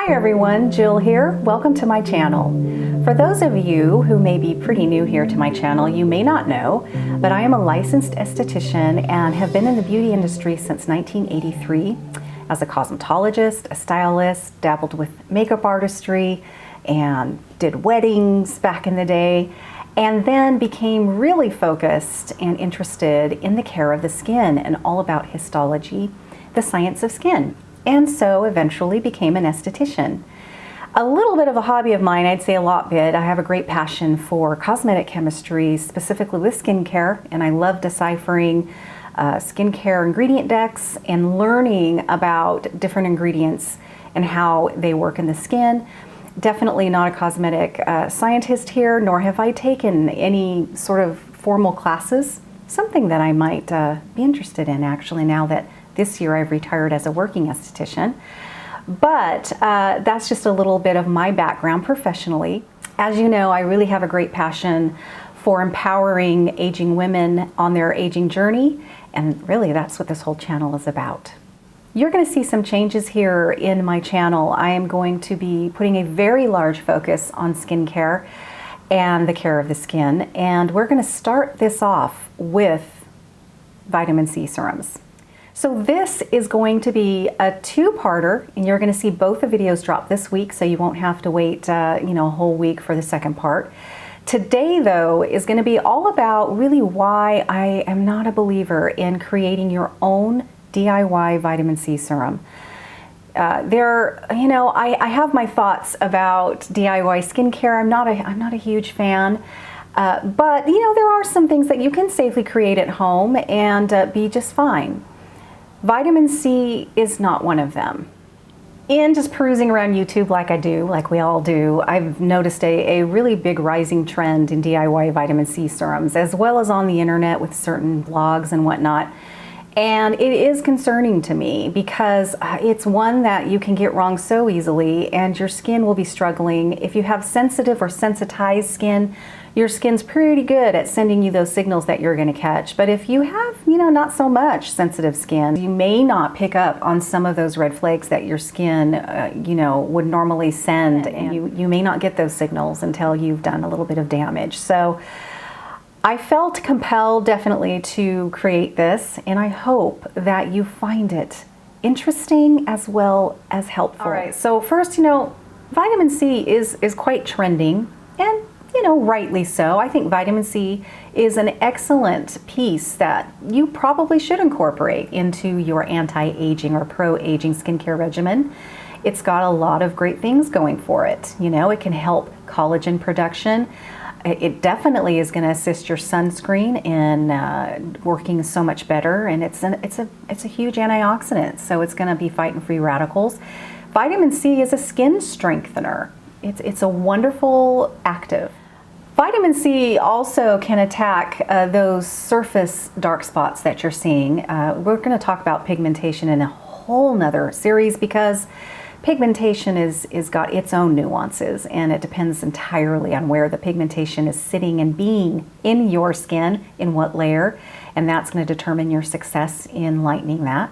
Hi everyone, Jill here. Welcome to my channel. For those of you who may be pretty new here to my channel, you may not know, but I am a licensed esthetician and have been in the beauty industry since 1983 as a cosmetologist, a stylist, dabbled with makeup artistry, and did weddings back in the day, and then became really focused and interested in the care of the skin and all about histology, the science of skin, and so eventually became an esthetician. A little bit of a hobby of mine, I'd say a lot bit. I have a great passion for cosmetic chemistry, specifically with skincare, and I love deciphering skincare ingredient decks and learning about different ingredients and how they work in the skin. Definitely not a cosmetic scientist here, nor have I taken any sort of formal classes. Something that I might be interested in actually now that this year I've retired as a working esthetician. But that's just a little bit of my background professionally. As you know, I really have a great passion for empowering aging women on their aging journey, and really that's what this whole channel is about. You're going to see some changes here in my channel. I am going to be putting a very large focus on skincare and the care of the skin, and we're going to start this off with vitamin C serums. So this is going to be a two-parter, and you're going to see both the videos drop this week, so you won't have to wait a whole week for the second part. Today, though, is going to be all about really why I am not a believer in creating your own DIY vitamin C serum. I have my thoughts about DIY skincare. I'm not a huge fan, but there are some things that you can safely create at home and be just fine. Vitamin C is not one of them. In just perusing around YouTube like I do, like we all do, I've noticed a really big rising trend in DIY vitamin C serums, as well as on the internet with certain blogs and whatnot. And it is concerning to me because it's one that you can get wrong so easily, and your skin will be struggling. If you have sensitive or sensitized skin, your skin's pretty good at sending you those signals that you're going to catch. But if you have, not so much sensitive skin, you may not pick up on some of those red flags that your skin, would normally send, and you may not get those signals until you've done a little bit of damage. So I felt compelled definitely to create this, and I hope that you find it interesting as well as helpful. All right, so first, vitamin C is quite trending, and rightly so. I think vitamin C is an excellent piece that you probably should incorporate into your anti-aging or pro-aging skincare regimen. It's got a lot of great things going for it. It can help collagen production. It definitely is going to assist your sunscreen in working so much better, and it's a huge antioxidant, so it's going to be fighting free radicals. Vitamin C is a skin strengthener. It's a wonderful active. Vitamin C also can attack those surface dark spots that you're seeing. We're going to talk about pigmentation in a whole nother series because pigmentation is got its own nuances, and it depends entirely on where the pigmentation is sitting and being in your skin, in what layer, and that's going to determine your success in lightening that.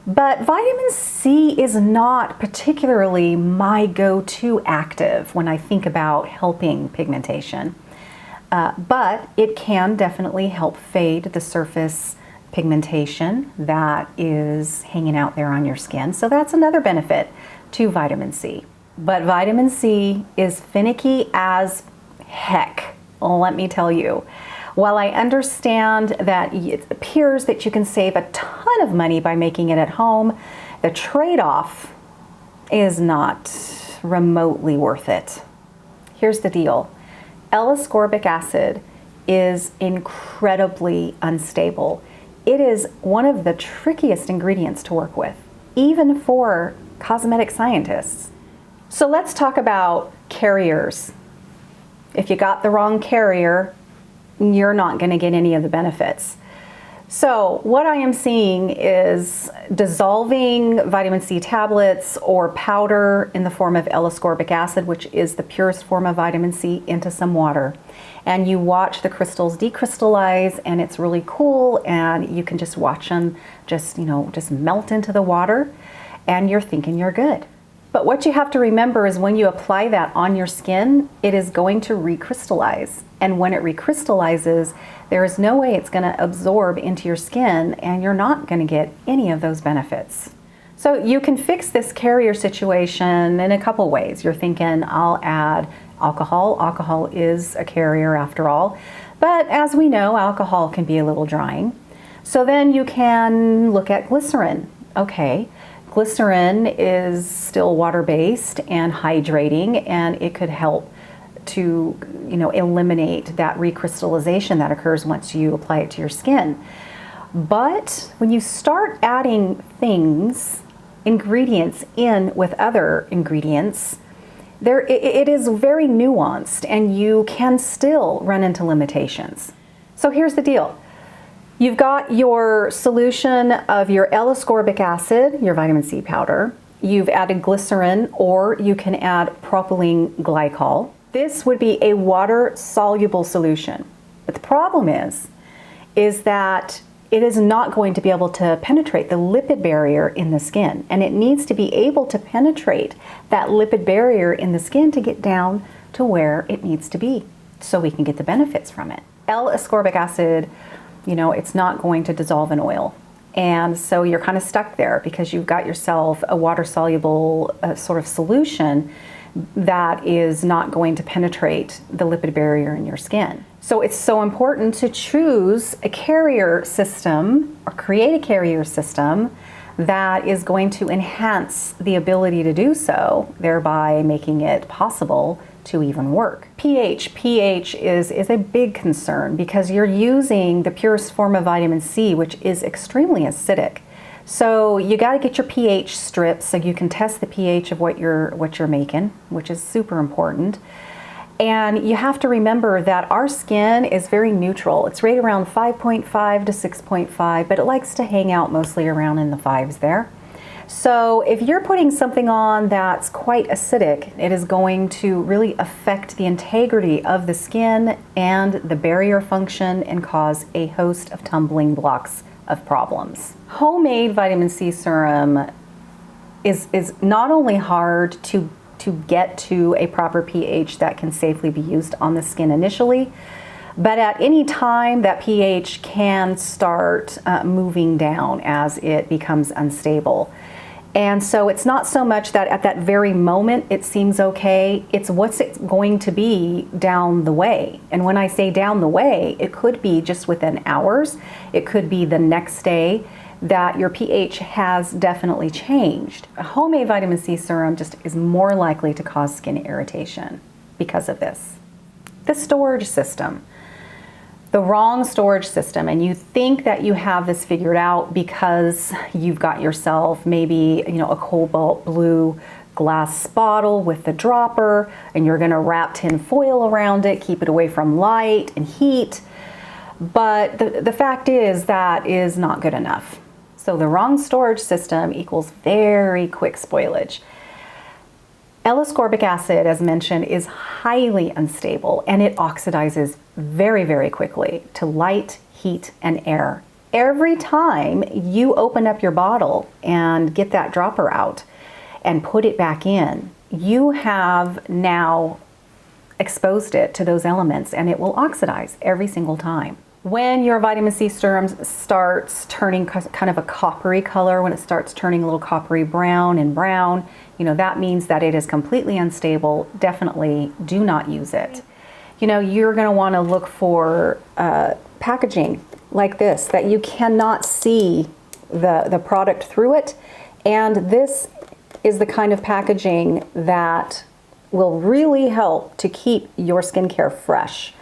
But vitamin C is not particularly my go-to active when I think about helping pigmentation, but it can definitely help fade the surface pigmentation that is hanging out there on your skin. So that's another benefit to vitamin C. But vitamin C is finicky as heck, let me tell you. While I understand that it appears that you can save a ton of money by making it at home, the trade-off is not remotely worth it. Here's the deal. L-ascorbic acid is incredibly unstable. It is one of the trickiest ingredients to work with, even for cosmetic scientists. So let's talk about carriers. If you got the wrong carrier, you're not going to get any of the benefits. So what I am seeing is dissolving vitamin C tablets or powder in the form of L-ascorbic acid, which is the purest form of vitamin C, into some water. And you watch the crystals decrystallize, and it's really cool, and you can just watch them just melt into the water, and you're thinking you're good. But what you have to remember is when you apply that on your skin, it is going to recrystallize. And when it recrystallizes, there is no way it's going to absorb into your skin, and you're not going to get any of those benefits. So you can fix this carrier situation in a couple ways. You're thinking, I'll add alcohol. Alcohol is a carrier after all. But as we know, alcohol can be a little drying. So then you can look at glycerin. Okay, glycerin is still water-based and hydrating, and it could help to, eliminate that recrystallization that occurs once you apply it to your skin. But when you start adding ingredients in with other ingredients, it is very nuanced, and you can still run into limitations. So here's the deal. You've got your solution of your L-ascorbic acid, your vitamin C powder. You've added glycerin, or you can add propylene glycol. This would be a water-soluble solution. But the problem is that it is not going to be able to penetrate the lipid barrier in the skin. And it needs to be able to penetrate that lipid barrier in the skin to get down to where it needs to be so we can get the benefits from it. L-ascorbic acid, it's not going to dissolve in oil. And so you're kind of stuck there because you've got yourself a water-soluble sort of solution that is not going to penetrate the lipid barrier in your skin. So it's so important to choose a carrier system or create a carrier system that is going to enhance the ability to do so, thereby making it possible to even work. pH is a big concern because you're using the purest form of vitamin C, which is extremely acidic. So you got to get your pH strips so you can test the pH of what you're making, which is super important. And you have to remember that our skin is very neutral. It's right around 5.5 to 6.5, but it likes to hang out mostly around in the 5s there. So if you're putting something on that's quite acidic, it is going to really affect the integrity of the skin and the barrier function and cause a host of tumbling blocks of problems. Homemade vitamin C serum is not only hard to get to a proper pH that can safely be used on the skin initially, but at any time that pH can start moving down as it becomes unstable. And so it's not so much that at that very moment it seems okay, it's what's it going to be down the way. And when I say down the way, it could be just within hours, it could be the next day that your pH has definitely changed. A homemade vitamin C serum just is more likely to cause skin irritation because of this. The storage system. The wrong storage system, and you think that you have this figured out because you've got yourself maybe a cobalt blue glass bottle with the dropper, and you're going to wrap tin foil around it, keep it away from light and heat. But the fact is that is not good enough. So the wrong storage system equals very quick spoilage. L-ascorbic acid, as mentioned, is highly unstable, and it oxidizes very, very quickly to light, heat, and air. Every time you open up your bottle and get that dropper out and put it back in, you have now exposed it to those elements, and it will oxidize every single time. When your vitamin C serum starts turning kind of a coppery color, when it starts turning a little coppery brown and brown, that means that it is completely unstable. Definitely do not use it. You're going to want to look for packaging like this, that you cannot see the product through it. And this is the kind of packaging that will really help to keep your skincare fresh.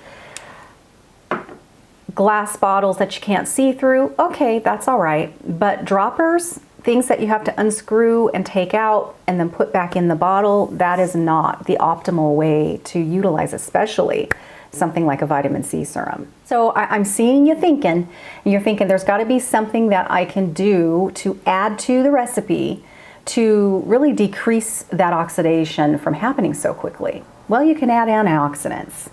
Glass bottles that you can't see through, okay, that's all right. But droppers, things that you have to unscrew and take out and then put back in the bottle, that is not the optimal way to utilize, especially something like a vitamin C serum. So I'm seeing you thinking, and you're thinking there's got to be something that I can do to add to the recipe to really decrease that oxidation from happening so quickly. Well, you can add antioxidants.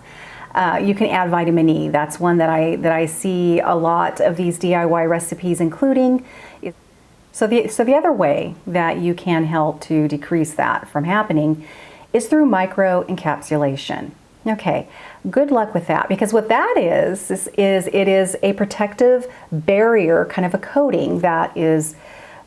You can add vitamin E. That's one that I see a lot of these DIY recipes including. So the other way that you can help to decrease that from happening is through microencapsulation. Okay, good luck with that, because what that is it is a protective barrier, kind of a coating that is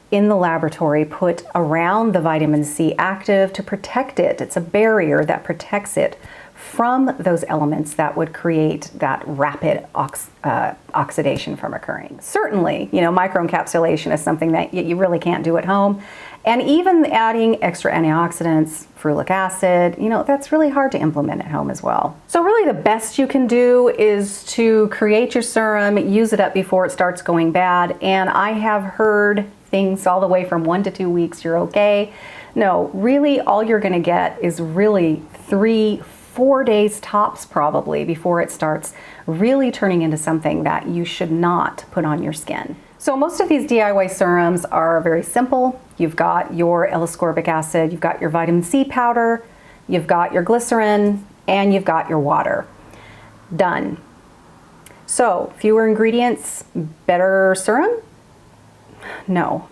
in the laboratory put around the vitamin C active to protect it. It's a barrier that protects it from those elements that would create that rapid oxidation from occurring. Certainly, microencapsulation is something that you really can't do at home. And even adding extra antioxidants, ferulic acid, that's really hard to implement at home as well. So really the best you can do is to create your serum, use it up before it starts going bad. And I have heard things all the way from 1 to 2 weeks, you're okay. No, really all you're gonna get is really 3-4 days tops probably before it starts really turning into something that you should not put on your skin. So most of these DIY serums are very simple. You've got your L-ascorbic acid, you've got your vitamin C powder, you've got your glycerin, and you've got your water. Done. So fewer ingredients, better serum? No.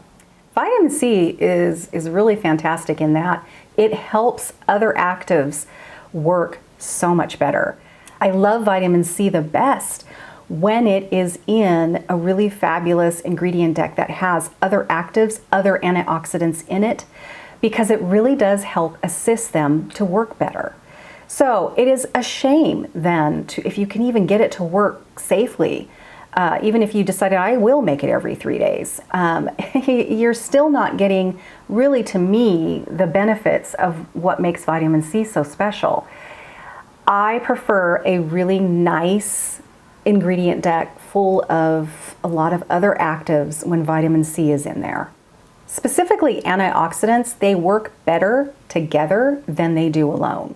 Vitamin C is really fantastic in that it helps other actives work so much better. I love vitamin C the best when it is in a really fabulous ingredient deck that has other actives, other antioxidants in it, because it really does help assist them to work better. So it is a shame then if you can even get it to work safely, even if you decided I will make it every 3 days, you're still not getting really, to me, the benefits of what makes vitamin C so special. I prefer a really nice ingredient deck full of a lot of other actives when vitamin C is in there. Specifically antioxidants, they work better together than they do alone.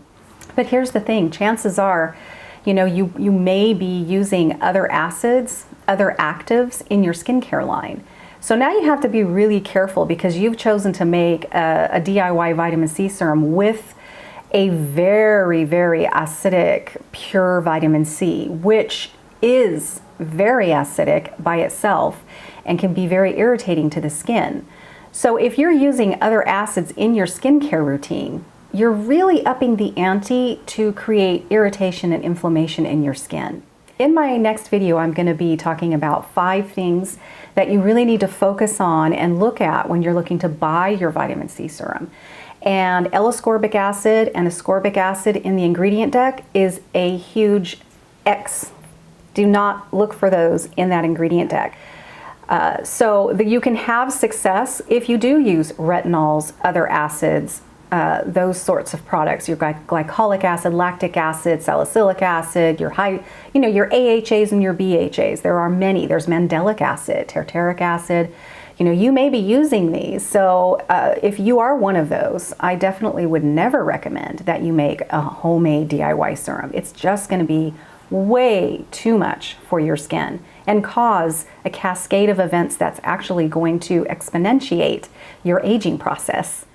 But here's the thing, chances are, you may be using other acids, other actives in your skincare line. So now you have to be really careful because you've chosen to make a DIY vitamin C serum with a very, very acidic, pure vitamin C, which is very acidic by itself and can be very irritating to the skin. So if you're using other acids in your skincare routine, you're really upping the ante to create irritation and inflammation in your skin. In my next video, I'm going to be talking about 5 things that you really need to focus on and look at when you're looking to buy your vitamin C serum. And L-ascorbic acid and ascorbic acid in the ingredient deck is a huge X. Do not look for those in that ingredient deck. So that you can have success if you do use retinols, other acids, those sorts of products, your glycolic acid, lactic acid, salicylic acid, your your AHAs and your BHAs. There are many. There's mandelic acid, tartaric acid. You may be using these. So if you are one of those, I definitely would never recommend that you make a homemade DIY serum. It's just going to be way too much for your skin and cause a cascade of events that's actually going to exponentiate your aging process.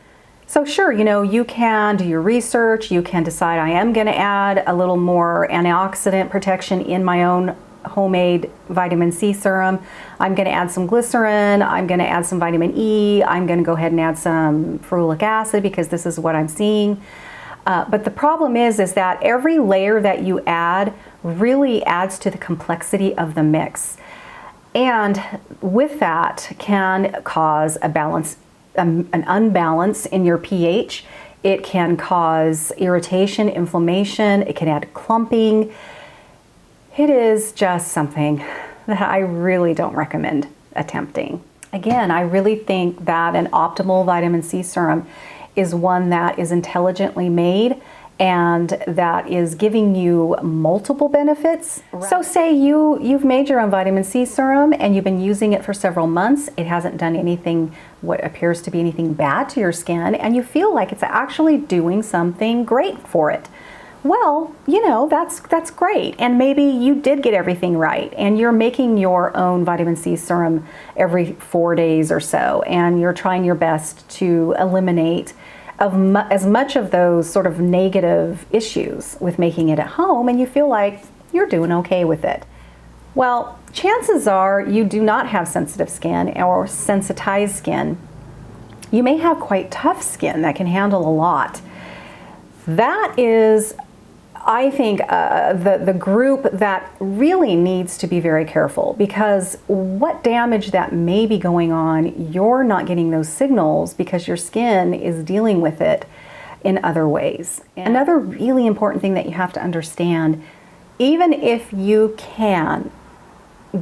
So sure, you can do your research, you can decide I am going to add a little more antioxidant protection in my own homemade vitamin C serum. I'm going to add some glycerin, I'm going to add some vitamin E, I'm going to go ahead and add some ferulic acid because this is what I'm seeing. But the problem is that every layer that you add really adds to the complexity of the mix. And with that can cause an unbalance in your pH. It can cause irritation, inflammation, it can add clumping. It is just something that I really don't recommend attempting. Again, I really think that an optimal vitamin C serum is one that is intelligently made and that is giving you multiple benefits. Right. So say you've made your own vitamin C serum and you've been using it for several months. It hasn't done anything, what appears to be anything bad to your skin, and you feel like it's actually doing something great for it. Well, that's great. And maybe you did get everything right and you're making your own vitamin C serum every 4 days or so, and you're trying your best to eliminate as much of those sort of negative issues with making it at home, and you feel like you're doing okay with it. Well, chances are you do not have sensitive skin or sensitized skin. You may have quite tough skin that can handle a lot. That is, I think, the group that really needs to be very careful, because what damage that may be going on, you're not getting those signals because your skin is dealing with it in other ways. Another really important thing that you have to understand, even if you can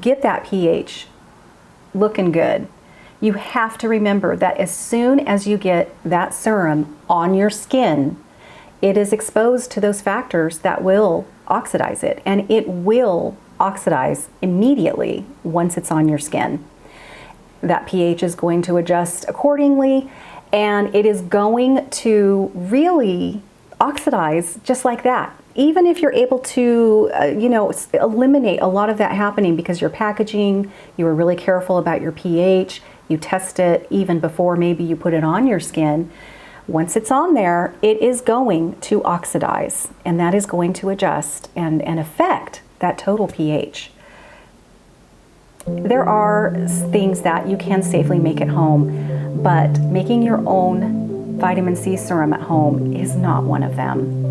get that pH looking good, you have to remember that as soon as you get that serum on your skin, it is exposed to those factors that will oxidize it, and it will oxidize immediately once it's on your skin. That pH is going to adjust accordingly, and it is going to really oxidize just like that. Even if you're able to, eliminate a lot of that happening because your packaging, you were really careful about your pH, you test it even before maybe you put it on your skin. Once it's on there, it is going to oxidize, and that is going to adjust and affect that total pH. There are things that you can safely make at home, but making your own vitamin C serum at home is not one of them.